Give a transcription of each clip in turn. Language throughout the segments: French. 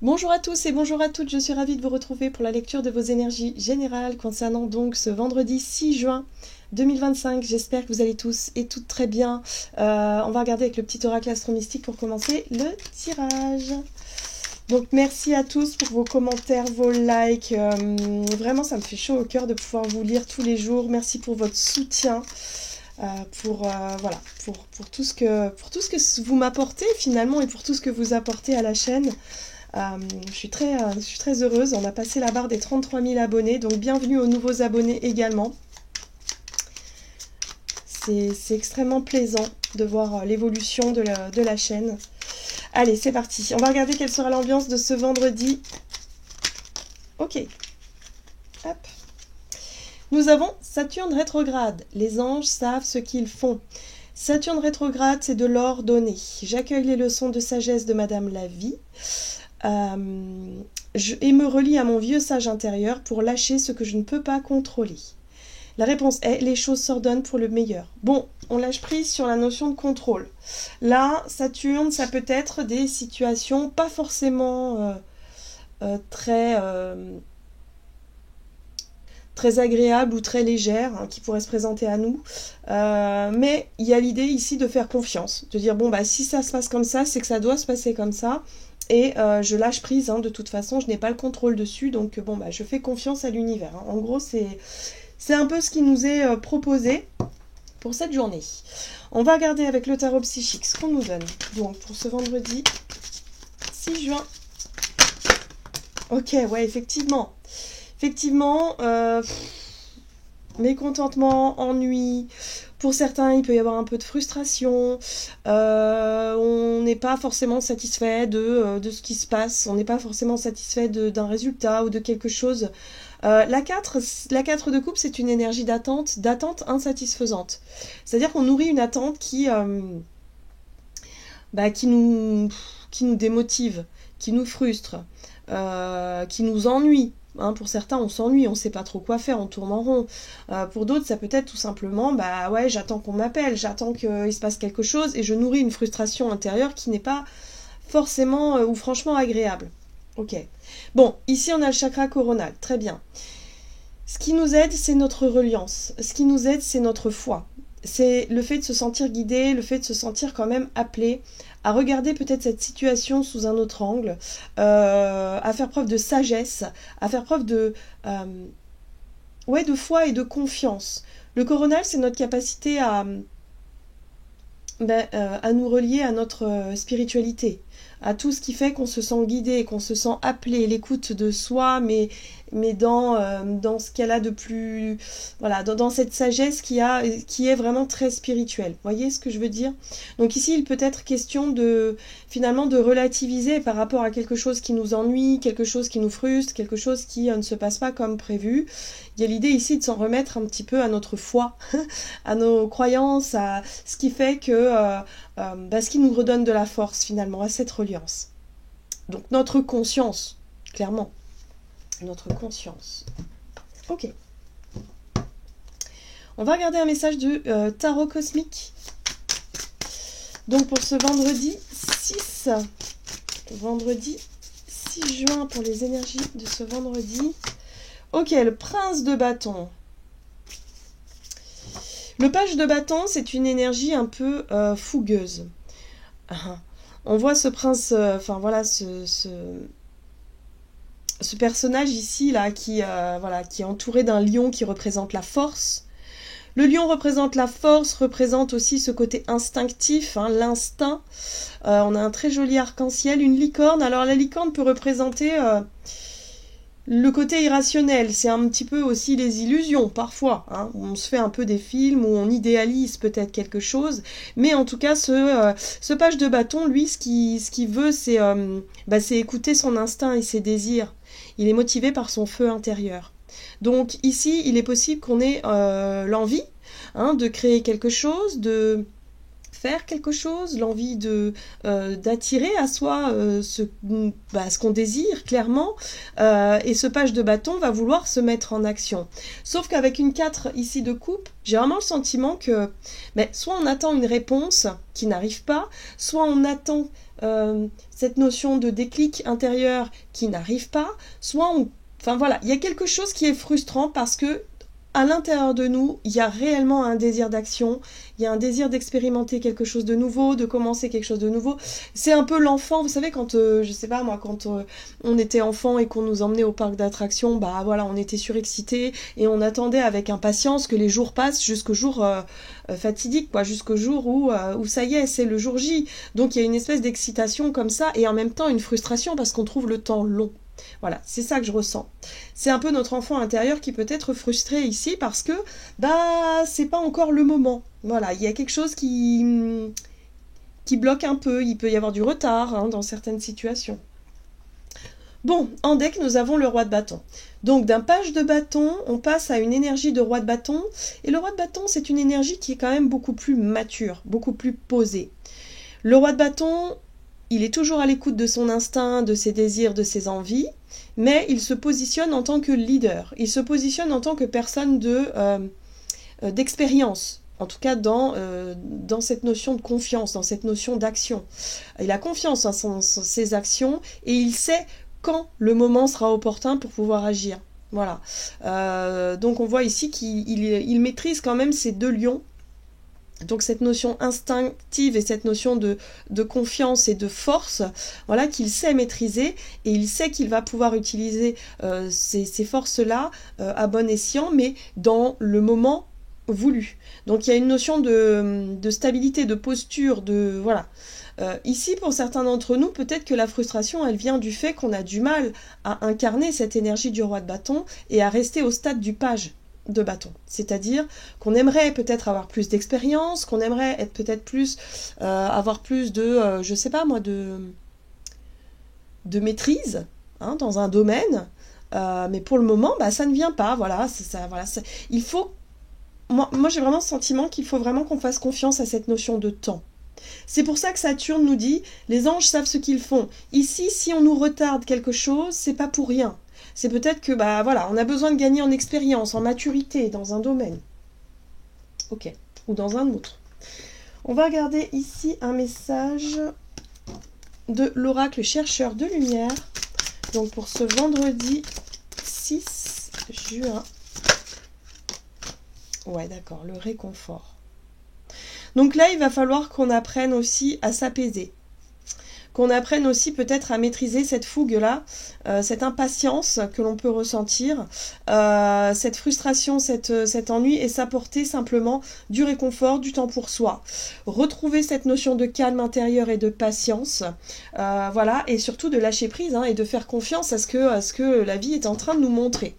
Bonjour à tous et bonjour à toutes, je suis ravie de vous retrouver pour la lecture de vos énergies générales concernant donc ce vendredi 6 juin 2025. J'espère que vous allez tous et toutes très bien. On va regarder avec le petit oracle astro-mystique pour commencer le tirage. Donc merci à tous pour vos commentaires, vos likes. Vraiment, ça me fait chaud au cœur de pouvoir vous lire tous les jours. Merci pour votre soutien. Voilà, pour tout ce que vous m'apportez finalement et pour tout ce que vous apportez à la chaîne. Je suis très heureuse. On a passé la barre des 33 000 abonnés, donc bienvenue aux nouveaux abonnés également. C'est extrêmement plaisant de voir l'évolution de la chaîne. Allez, c'est parti. On va regarder quelle sera l'ambiance de ce vendredi. Ok. Hop. Nous avons Saturne rétrograde. Les anges savent ce qu'ils font. Saturne rétrograde, c'est de l'or donné. J'accueille les leçons de sagesse de Madame la Vie. Et me relie à mon vieux sage intérieur pour lâcher ce que je ne peux pas contrôler. La réponse est, les choses s'ordonnent pour le meilleur. Bon, on lâche prise sur la notion de contrôle. Là, Saturne, ça peut être des situations pas forcément très agréables ou très légères hein, qui pourraient se présenter à nous. Mais il y a l'idée ici de faire confiance, de dire, bon, bah si ça se passe comme ça, c'est que ça doit se passer comme ça. Et je lâche prise, hein, de toute façon, je n'ai pas le contrôle dessus, donc bon, bah, je fais confiance à l'univers. Hein. En gros, c'est un peu ce qui nous est proposé pour cette journée. On va regarder avec le tarot psychique ce qu'on nous donne. Donc, pour ce vendredi 6 juin. Ok, ouais, effectivement. Effectivement, mécontentement, ennui. Pour certains, il peut y avoir un peu de frustration. On n'est pas forcément satisfait de ce qui se passe. On n'est pas forcément satisfait d'un résultat ou de quelque chose. La 4 de coupe, c'est une énergie d'attente insatisfaisante. C'est-à-dire qu'on nourrit une attente qui nous démotive, qui nous frustre, qui nous ennuie. Hein, pour certains, on s'ennuie, on ne sait pas trop quoi faire, on tourne en rond. Pour d'autres, ça peut être tout simplement, bah ouais, j'attends qu'on m'appelle, j'attends qu'il se passe quelque chose et je nourris une frustration intérieure qui n'est pas forcément ou franchement agréable. Ok. Bon, ici on a le chakra coronal, très bien. Ce qui nous aide, c'est notre reliance. Ce qui nous aide, c'est notre foi. C'est le fait de se sentir guidé, le fait de se sentir quand même appelé à regarder peut-être cette situation sous un autre angle, à faire preuve de sagesse, à faire preuve de foi et de confiance. Le coronal, c'est notre capacité à nous relier à notre spiritualité, à tout ce qui fait qu'on se sent guidé, qu'on se sent appelé, l'écoute de soi, mais dans ce qu'elle a de plus... Voilà, dans cette sagesse qui est vraiment très spirituelle. Vous voyez ce que je veux dire? Donc ici, il peut être question finalement de relativiser par rapport à quelque chose qui nous ennuie, quelque chose qui nous frustre, quelque chose qui ne se passe pas comme prévu. Il y a l'idée ici de s'en remettre un petit peu à notre foi, à nos croyances, à ce qui fait que... ce qui nous redonne de la force finalement à cette reliance. Donc notre conscience, clairement. Notre conscience. Ok. On va regarder un message du tarot cosmique. Donc pour ce vendredi 6 juin pour les énergies de ce vendredi. Ok, le prince de bâton. Le page de bâton, c'est une énergie un peu fougueuse. On voit ce prince, ce personnage ici là qui est entouré d'un lion qui représente la force. Le lion représente la force, représente aussi ce côté instinctif, hein, l'instinct. On a un très joli arc-en-ciel, une licorne. Alors la licorne peut représenter le côté irrationnel, c'est un petit peu aussi les illusions parfois. Hein. On se fait un peu des films où on idéalise peut-être quelque chose, mais en tout cas ce page de bâton, lui, ce qu'il veut, c'est écouter son instinct et ses désirs. Il est motivé par son feu intérieur. Donc ici, il est possible qu'on ait l'envie de créer quelque chose, de faire quelque chose, l'envie de d'attirer à soi ce qu'on désire, clairement. Et ce page de bâton va vouloir se mettre en action. Sauf qu'avec une 4 ici de coupe, j'ai vraiment le sentiment que soit on attend une réponse qui n'arrive pas, soit on attend cette notion de déclic intérieur qui n'arrive pas, soit on... Enfin voilà, il y a quelque chose qui est frustrant parce que à l'intérieur de nous, il y a réellement un désir d'action, il y a un désir d'expérimenter quelque chose de nouveau, de commencer quelque chose de nouveau. C'est un peu l'enfant, vous savez, quand, je sais pas moi, quand on était enfant et qu'on nous emmenait au parc d'attractions, bah voilà, on était surexcités et on attendait avec impatience que les jours passent jusqu'au jour fatidique, quoi, jusqu'au jour où ça y est, c'est le jour J. Donc il y a une espèce d'excitation comme ça et en même temps une frustration parce qu'on trouve le temps long. Voilà, c'est ça que je ressens. C'est un peu notre enfant intérieur qui peut être frustré ici parce que c'est pas encore le moment. Voilà, il y a quelque chose qui bloque un peu, il peut y avoir du retard dans certaines situations. Bon, en deck, nous avons le roi de bâton. Donc d'un page de bâton, on passe à une énergie de roi de bâton. Et le roi de bâton, c'est une énergie qui est quand même beaucoup plus mature, beaucoup plus posée. Le roi de bâton, il est toujours à l'écoute de son instinct, de ses désirs, de ses envies, mais il se positionne en tant que leader. Il se positionne en tant que personne d'expérience, en tout cas dans cette notion de confiance, dans cette notion d'action. Il a confiance en ses actions et il sait quand le moment sera opportun pour pouvoir agir. Voilà. Donc on voit ici qu'il maîtrise quand même ces deux lions. Donc cette notion instinctive et cette notion de confiance et de force, voilà, qu'il sait maîtriser et il sait qu'il va pouvoir utiliser ces forces-là à bon escient, mais dans le moment voulu. Donc il y a une notion de stabilité, de posture, de voilà. Ici, pour certains d'entre nous, peut-être que la frustration, elle vient du fait qu'on a du mal à incarner cette énergie du roi de bâton et à rester au stade du page de bâton. C'est-à-dire qu'on aimerait peut-être avoir plus d'expérience, qu'on aimerait être peut-être plus, avoir plus de, je sais pas moi, de maîtrise dans un domaine, mais pour le moment, ça ne vient pas, voilà, il faut, moi j'ai vraiment le sentiment qu'il faut vraiment qu'on fasse confiance à cette notion de temps. C'est pour ça que Saturne nous dit, les anges savent ce qu'ils font. Ici, si on nous retarde quelque chose, c'est pas pour rien. C'est peut-être que, voilà, on a besoin de gagner en expérience, en maturité dans un domaine. Ok, ou dans un autre. On va regarder ici un message de l'oracle chercheur de lumière. Donc pour ce vendredi 6 juin. Ouais, d'accord, le réconfort. Donc là, il va falloir qu'on apprenne aussi à s'apaiser. Qu'on apprenne aussi peut-être à maîtriser cette fougue-là, cette impatience que l'on peut ressentir, cette frustration, cet ennui, et s'apporter simplement du réconfort, du temps pour soi. Retrouver cette notion de calme intérieur et de patience, voilà, et surtout de lâcher prise et de faire confiance à ce que la vie est en train de nous montrer.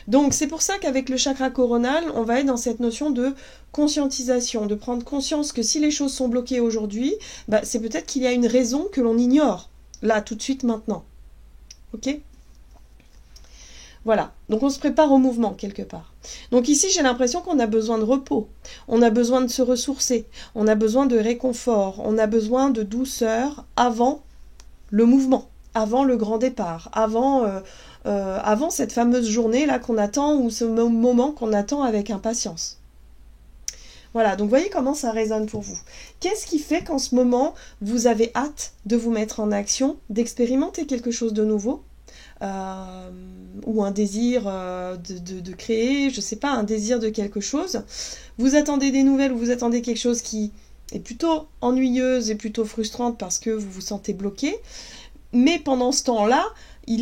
Donc c'est pour ça qu'avec le chakra coronal, on va être dans cette notion de conscientisation, de prendre conscience que si les choses sont bloquées aujourd'hui, c'est peut-être qu'il y a une raison que l'on ignore, là, tout de suite, maintenant. Ok ? Voilà, donc on se prépare au mouvement quelque part. Donc ici, j'ai l'impression qu'on a besoin de repos, on a besoin de se ressourcer, on a besoin de réconfort, on a besoin de douceur avant le mouvement, avant le grand départ, avant cette fameuse journée-là qu'on attend, ou ce moment qu'on attend avec impatience. Voilà, donc voyez comment ça résonne pour vous. Qu'est-ce qui fait qu'en ce moment, vous avez hâte de vous mettre en action, d'expérimenter quelque chose de nouveau, ou un désir de créer, je sais pas, un désir de quelque chose. Vous attendez des nouvelles, ou vous attendez quelque chose qui est plutôt ennuyeuse et plutôt frustrante parce que vous vous sentez bloqué. Mais pendant ce temps-là, il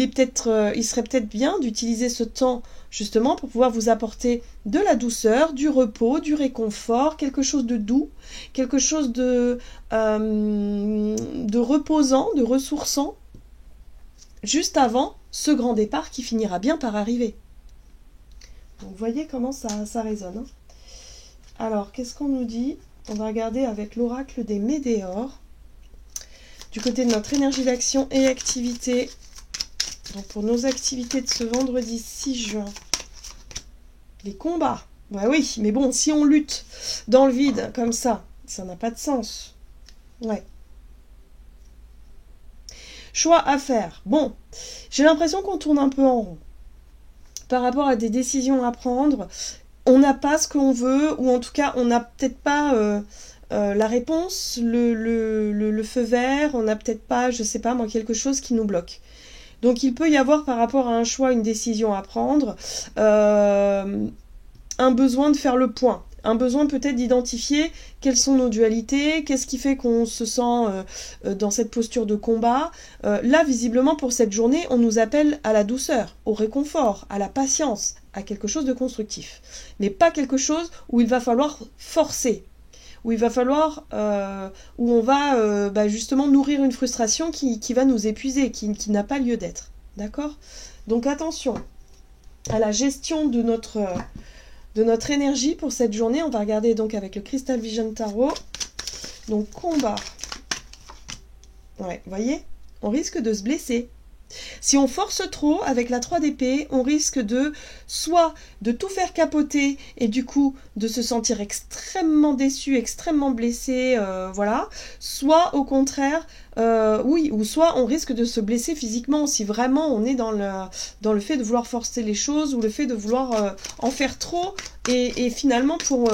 serait peut-être bien d'utiliser ce temps justement pour pouvoir vous apporter de la douceur, du repos, du réconfort, quelque chose de doux, quelque chose de reposant, de ressourçant, juste avant ce grand départ qui finira bien par arriver. Donc vous voyez comment ça résonne. Alors, qu'est-ce qu'on nous dit ? On va regarder avec l'oracle des météores. Du côté de notre énergie d'action et activité, donc pour nos activités de ce vendredi 6 juin, les combats. Bah oui, mais bon, si on lutte dans le vide, comme ça, Ça n'a pas de sens. Ouais. Choix à faire. Bon, j'ai l'impression qu'on tourne un peu en rond. Par rapport à des décisions à prendre, on n'a pas ce qu'on veut, ou en tout cas, on n'a peut-être pas la réponse, le feu vert, on n'a peut-être pas, je sais pas moi, quelque chose qui nous bloque. Donc il peut y avoir par rapport à un choix, une décision à prendre, un besoin de faire le point, un besoin peut-être d'identifier quelles sont nos dualités, qu'est-ce qui fait qu'on se sent dans cette posture de combat. Là, visiblement, pour cette journée, on nous appelle à la douceur, au réconfort, à la patience, à quelque chose de constructif. Mais pas quelque chose où il va falloir forcer, où il va falloir, où on va justement nourrir une frustration qui va nous épuiser, qui n'a pas lieu d'être. D'accord? Donc attention à la gestion de notre énergie pour cette journée. On va regarder donc avec le Crystal Vision Tarot. Donc combat. Ouais, vous voyez, on risque de se blesser. Si on force trop avec la 3 d'épée, on risque soit de tout faire capoter et du coup de se sentir extrêmement déçu, extrêmement blessé, voilà. Soit au contraire, ou soit on risque de se blesser physiquement si vraiment on est dans le fait de vouloir forcer les choses ou le fait de vouloir en faire trop et finalement pour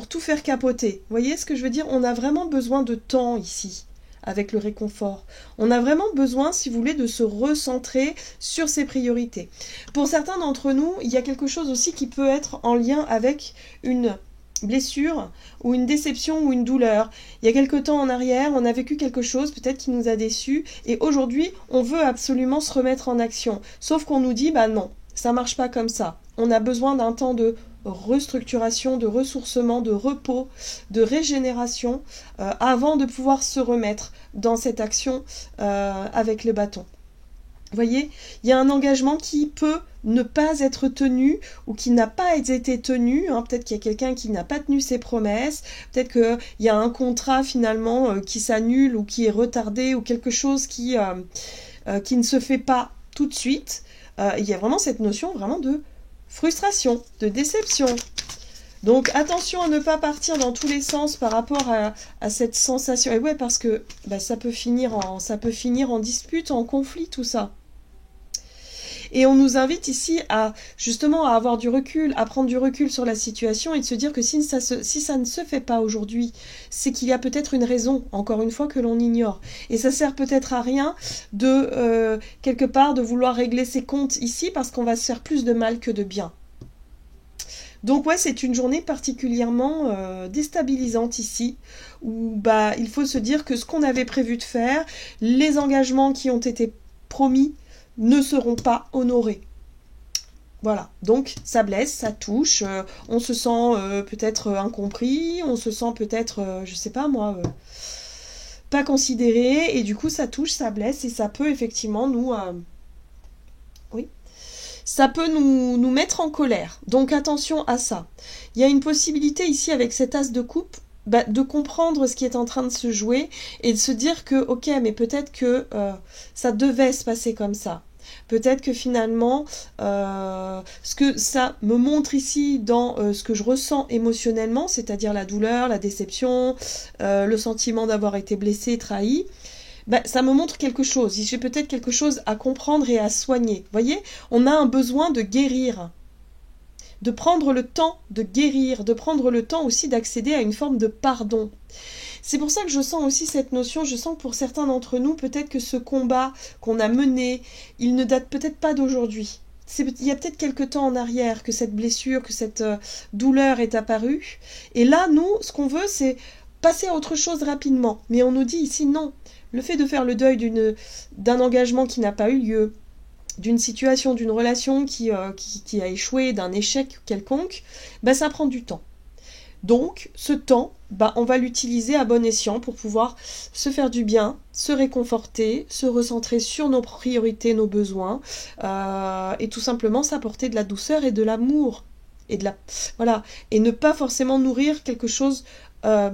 tout faire capoter. Vous voyez ce que je veux dire? On a vraiment besoin de temps ici. Avec le réconfort. On a vraiment besoin, si vous voulez, de se recentrer sur ses priorités. Pour certains d'entre nous, il y a quelque chose aussi qui peut être en lien avec une blessure ou une déception ou une douleur. Il y a quelque temps en arrière, on a vécu quelque chose peut-être qui nous a déçus et aujourd'hui, on veut absolument se remettre en action. Sauf qu'on nous dit, bah non, ça marche pas comme ça. On a besoin d'un temps de restructuration, de ressourcement, de repos, de régénération avant de pouvoir se remettre dans cette action avec le bâton. Vous voyez, il y a un engagement qui peut ne pas être tenu ou qui n'a pas été tenu. Hein. Peut-être qu'il y a quelqu'un qui n'a pas tenu ses promesses. Peut-être qu'il y a un contrat finalement qui s'annule ou qui est retardé ou quelque chose qui ne se fait pas tout de suite. Il y a vraiment cette notion vraiment de frustration, de déception. Donc attention à ne pas partir dans tous les sens par rapport à cette sensation. Et ouais, parce que ça peut finir en dispute, en conflit, tout ça. Et on nous invite ici à justement à avoir du recul, à prendre du recul sur la situation et de se dire que si ça ne se fait pas aujourd'hui, c'est qu'il y a peut-être une raison, encore une fois, que l'on ignore. Et ça sert peut-être à rien de, quelque part, de vouloir régler ses comptes ici parce qu'on va se faire plus de mal que de bien. Donc ouais, c'est une journée particulièrement déstabilisante ici, où il faut se dire que ce qu'on avait prévu de faire, les engagements qui ont été promis, ne seront pas honorés. Voilà, donc ça blesse, ça touche, on se sent peut-être incompris, on se sent peut-être, je sais pas moi, pas considéré, et du coup ça touche, ça blesse, et ça peut effectivement ça peut nous mettre en colère. Donc attention à ça. Il y a une possibilité ici avec cet as de coupe, de comprendre ce qui est en train de se jouer, et de se dire que, ok, mais peut-être que ça devait se passer comme ça. Peut-être que finalement, ce que ça me montre ici dans ce que je ressens émotionnellement, c'est-à-dire la douleur, la déception, le sentiment d'avoir été blessé, trahi, ça me montre quelque chose. J'ai peut-être quelque chose à comprendre et à soigner. Vous voyez, on a un besoin de guérir, de prendre le temps de guérir, de prendre le temps aussi d'accéder à une forme de pardon. C'est pour ça que je sens aussi cette notion, je sens que pour certains d'entre nous, peut-être que ce combat qu'on a mené, il ne date peut-être pas d'aujourd'hui. Il y a peut-être quelque temps en arrière que cette blessure, que cette douleur est apparue. Et là, nous, ce qu'on veut, c'est passer à autre chose rapidement. Mais on nous dit ici non. Le fait de faire le deuil d'un engagement qui n'a pas eu lieu, d'une situation, d'une relation qui a échoué, d'un échec quelconque, ça prend du temps. Donc, ce temps, on va l'utiliser à bon escient pour pouvoir se faire du bien, se réconforter, se recentrer sur nos priorités, nos besoins, et tout simplement s'apporter de la douceur et de l'amour. Et et ne pas forcément nourrir quelque chose de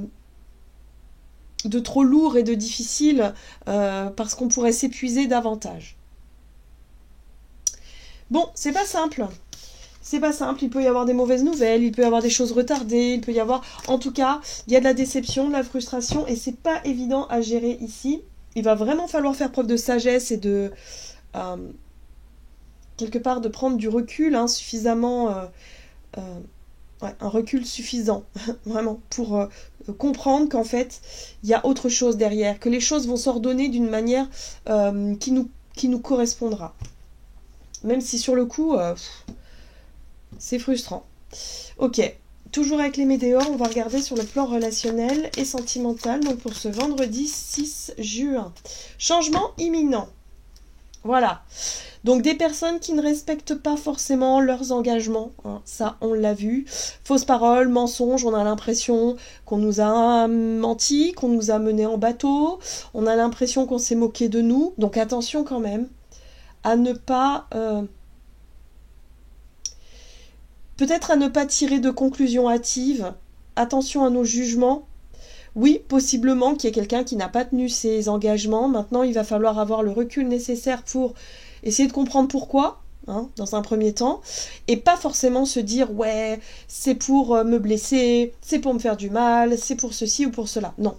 trop lourd et de difficile, parce qu'on pourrait s'épuiser davantage. Bon, c'est pas simple. c'est pas simple, il peut y avoir des mauvaises nouvelles, il peut y avoir des choses retardées, il peut y avoir... En tout cas, il y a de la déception, de la frustration, et c'est pas évident à gérer ici. Il va vraiment falloir faire preuve de sagesse et de... quelque part, de prendre du recul, hein, suffisamment... ouais, un recul suffisant, vraiment, pour comprendre qu'en fait, il y a autre chose derrière, que les choses vont s'ordonner d'une manière qui nous correspondra. Même si sur le coup... c'est frustrant. Ok, toujours avec les météores, on va regarder sur le plan relationnel et sentimental, donc pour ce vendredi 6 juin. Changement imminent. Voilà. Donc des personnes qui ne respectent pas forcément leurs engagements, hein, ça on l'a vu. Fausses paroles, mensonges, on a l'impression qu'on nous a menti, qu'on nous a menés en bateau, on a l'impression qu'on s'est moqué de nous. Donc attention quand même à ne pas... peut-être à ne pas tirer de conclusions hâtives. Attention à nos jugements. Oui, possiblement qu'il y ait quelqu'un qui n'a pas tenu ses engagements. Maintenant, il va falloir avoir le recul nécessaire pour essayer de comprendre pourquoi, hein, dans un premier temps. Et pas forcément se dire, ouais, c'est pour me blesser, c'est pour me faire du mal, c'est pour ceci ou pour cela. Non.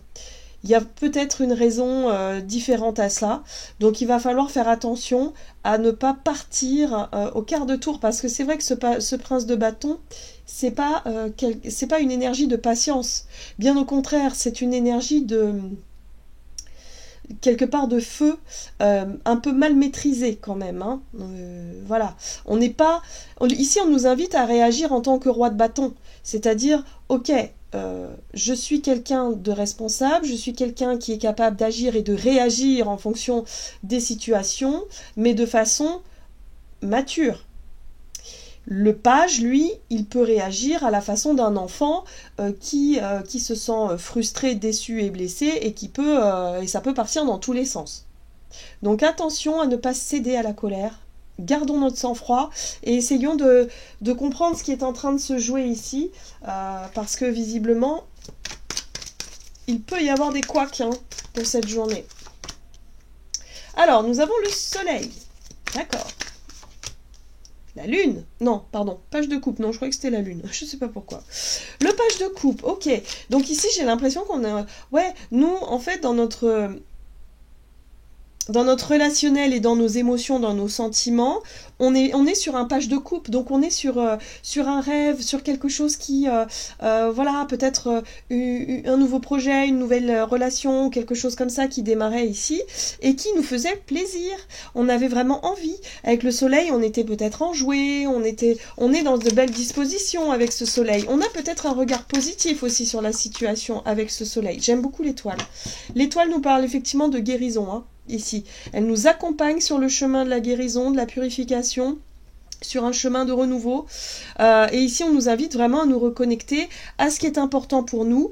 Il y a peut-être une raison différente à ça. Donc il va falloir faire attention à ne pas partir au quart de tour. Parce que c'est vrai que ce prince de bâton, c'est pas une énergie de patience. Bien au contraire, c'est une énergie de... quelque part de feu, un peu mal maîtrisé quand même. Hein. Voilà. On n'est pas... Ici, on nous invite à réagir en tant que roi de bâton. C'est-à-dire, ok... je suis quelqu'un de responsable, je suis quelqu'un qui est capable d'agir et de réagir en fonction des situations, mais de façon mature. Le page, lui, il peut réagir à la façon d'un enfant qui se sent frustré, déçu et blessé et ça peut partir dans tous les sens. Donc attention à ne pas céder à la colère. Gardons notre sang-froid et essayons de comprendre ce qui est en train de se jouer ici, parce que visiblement, il peut y avoir des couacs pour cette journée. Alors, nous avons le soleil. D'accord. La lune. Non, pardon, page de coupe. Non, je croyais que c'était la lune. Je ne sais pas pourquoi. Le page de coupe, ok. Donc ici, j'ai l'impression qu'on a... Ouais, nous, en fait, dans notre relationnel et dans nos émotions, dans nos sentiments, on est sur un page de coupe, donc on est sur un rêve, sur quelque chose qui, voilà, peut-être un nouveau projet, une nouvelle relation, quelque chose comme ça qui démarrait ici, et qui nous faisait plaisir. On avait vraiment envie. Avec le soleil, on était peut-être enjoué, on est dans de belles dispositions avec ce soleil. On a peut-être un regard positif aussi sur la situation avec ce soleil. J'aime beaucoup l'étoile. L'étoile nous parle effectivement de guérison, hein. Ici, elle nous accompagne sur le chemin de la guérison, de la purification, sur un chemin de renouveau. Et ici, on nous invite vraiment à nous reconnecter à ce qui est important pour nous,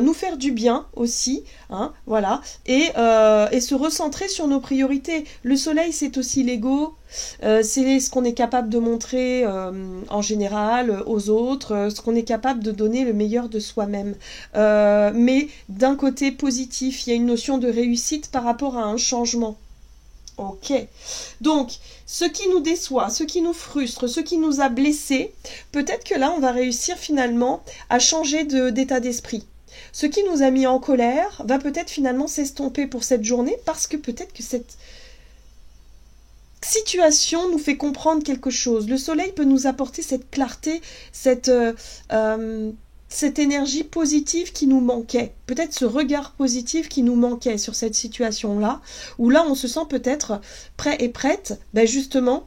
nous faire du bien aussi, hein, voilà, et se recentrer sur nos priorités. Le soleil, c'est aussi l'ego, c'est ce qu'on est capable de montrer en général aux autres, ce qu'on est capable de donner le meilleur de soi-même. Mais d'un côté positif, il y a une notion de réussite par rapport à un changement. Ok, donc ce qui nous déçoit, ce qui nous frustre, ce qui nous a blessés, peut-être que là on va réussir finalement à changer d'état d'esprit. Ce qui nous a mis en colère va peut-être finalement s'estomper pour cette journée parce que peut-être que cette situation nous fait comprendre quelque chose. Le soleil peut nous apporter cette clarté, cette énergie positive qui nous manquait, peut-être ce regard positif qui nous manquait sur cette situation-là, où là on se sent peut-être prêt et prête, ben justement,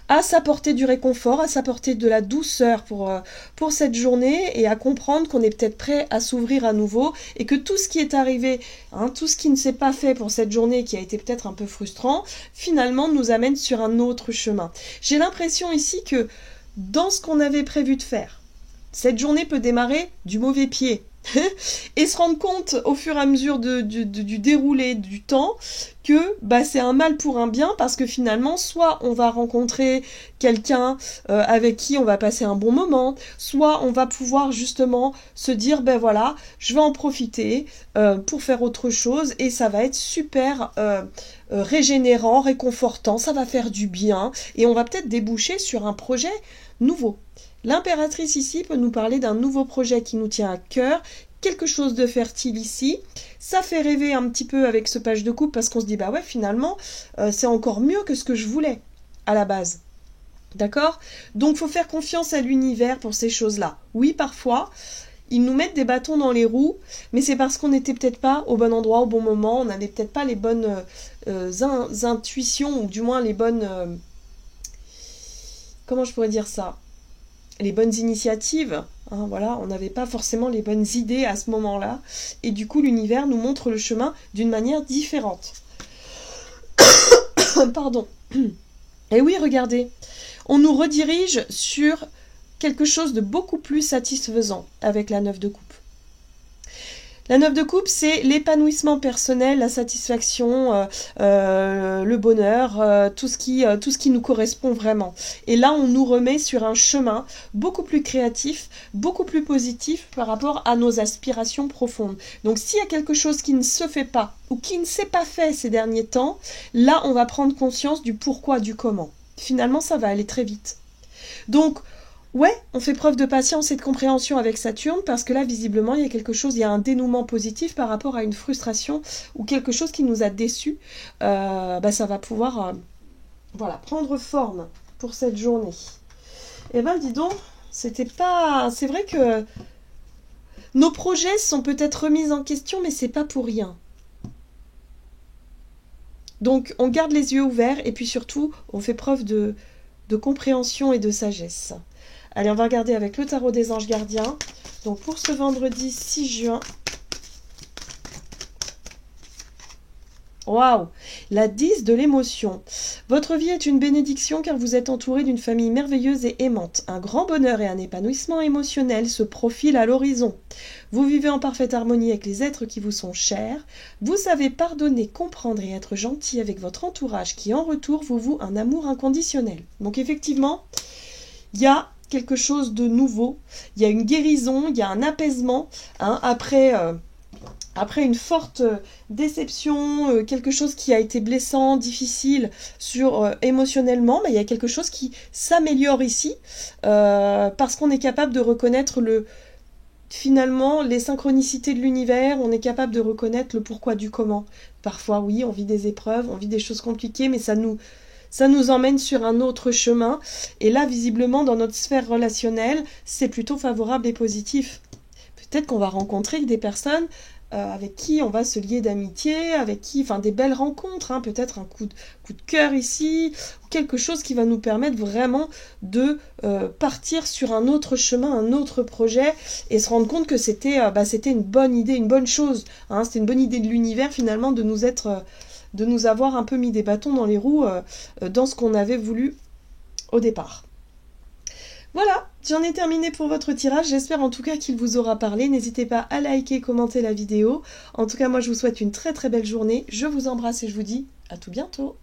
à s'apporter du réconfort, à s'apporter de la douceur pour cette journée et à comprendre qu'on est peut-être prêt à s'ouvrir à nouveau et que tout ce qui est arrivé, hein, tout ce qui ne s'est pas fait pour cette journée qui a été peut-être un peu frustrant, finalement nous amène sur un autre chemin. J'ai l'impression ici que dans ce qu'on avait prévu de faire, cette journée peut démarrer du mauvais pied. et se rendre compte au fur et à mesure du déroulé du temps que bah, c'est un mal pour un bien parce que finalement soit on va rencontrer quelqu'un avec qui on va passer un bon moment, soit on va pouvoir justement se dire ben voilà, je vais en profiter pour faire autre chose et ça va être super régénérant, réconfortant, ça va faire du bien et on va peut-être déboucher sur un projet nouveau. L'impératrice ici peut nous parler d'un nouveau projet qui nous tient à cœur, quelque chose de fertile ici. Ça fait rêver un petit peu avec ce page de coupe parce qu'on se dit bah ouais finalement c'est encore mieux que ce que je voulais à la base. D'accord? Donc faut faire confiance à l'univers pour ces choses-là. Oui, parfois ils nous mettent des bâtons dans les roues, mais c'est parce qu'on n'était peut-être pas au bon endroit au bon moment, on n'avait peut-être pas les bonnes intuitions ou du moins les bonnes comment je pourrais dire ça? Les bonnes initiatives, hein, voilà, on n'avait pas forcément les bonnes idées à ce moment-là, et du coup l'univers nous montre le chemin d'une manière différente. Pardon. Et oui, regardez, on nous redirige sur quelque chose de beaucoup plus satisfaisant avec la 9 de coupe. La 9 de coupe, c'est l'épanouissement personnel, la satisfaction, le bonheur, tout ce qui nous correspond vraiment. Et là, on nous remet sur un chemin beaucoup plus créatif, beaucoup plus positif par rapport à nos aspirations profondes. Donc, s'il y a quelque chose qui ne se fait pas ou qui ne s'est pas fait ces derniers temps, là, on va prendre conscience du pourquoi, du comment. Finalement, ça va aller très vite. Donc, ouais, on fait preuve de patience et de compréhension avec Saturne parce que là, visiblement, il y a quelque chose, il y a un dénouement positif par rapport à une frustration ou quelque chose qui nous a déçus. Bah, ça va pouvoir voilà, prendre forme pour cette journée. Et ben, dis donc, c'était pas... C'est vrai que nos projets sont peut-être remis en question, mais c'est pas pour rien. Donc, on garde les yeux ouverts et puis surtout, on fait preuve de compréhension et de sagesse. Allez, on va regarder avec le tarot des anges gardiens. Donc, pour ce vendredi 6 juin. Waouh! La 10 de l'émotion. Votre vie est une bénédiction car vous êtes entouré d'une famille merveilleuse et aimante. Un grand bonheur et un épanouissement émotionnel se profilent à l'horizon. Vous vivez en parfaite harmonie avec les êtres qui vous sont chers. Vous savez pardonner, comprendre et être gentil avec votre entourage qui, en retour, vous voue un amour inconditionnel. Donc, effectivement, il y a quelque chose de nouveau, il y a une guérison, il y a un apaisement, hein, après une forte déception, quelque chose qui a été blessant, difficile émotionnellement, mais il y a quelque chose qui s'améliore ici, parce qu'on est capable de reconnaître finalement les synchronicités de l'univers, on est capable de reconnaître le pourquoi du comment. Parfois, oui, on vit des épreuves, on vit des choses compliquées, mais ça nous emmène sur un autre chemin. Et là, visiblement, dans notre sphère relationnelle, c'est plutôt favorable et positif. Peut-être qu'on va rencontrer des personnes avec qui on va se lier d'amitié, avec qui, enfin, des belles rencontres, hein, peut-être un coup de cœur ici, quelque chose qui va nous permettre vraiment de partir sur un autre chemin, un autre projet, et se rendre compte que c'était une bonne idée, une bonne chose. Hein, c'était une bonne idée de l'univers, finalement, de nous avoir un peu mis des bâtons dans les roues dans ce qu'on avait voulu au départ. Voilà, j'en ai terminé pour votre tirage, j'espère en tout cas qu'il vous aura parlé. N'hésitez pas à liker, commenter la vidéo. En tout cas, moi je vous souhaite une très très belle journée, je vous embrasse et je vous dis à tout bientôt.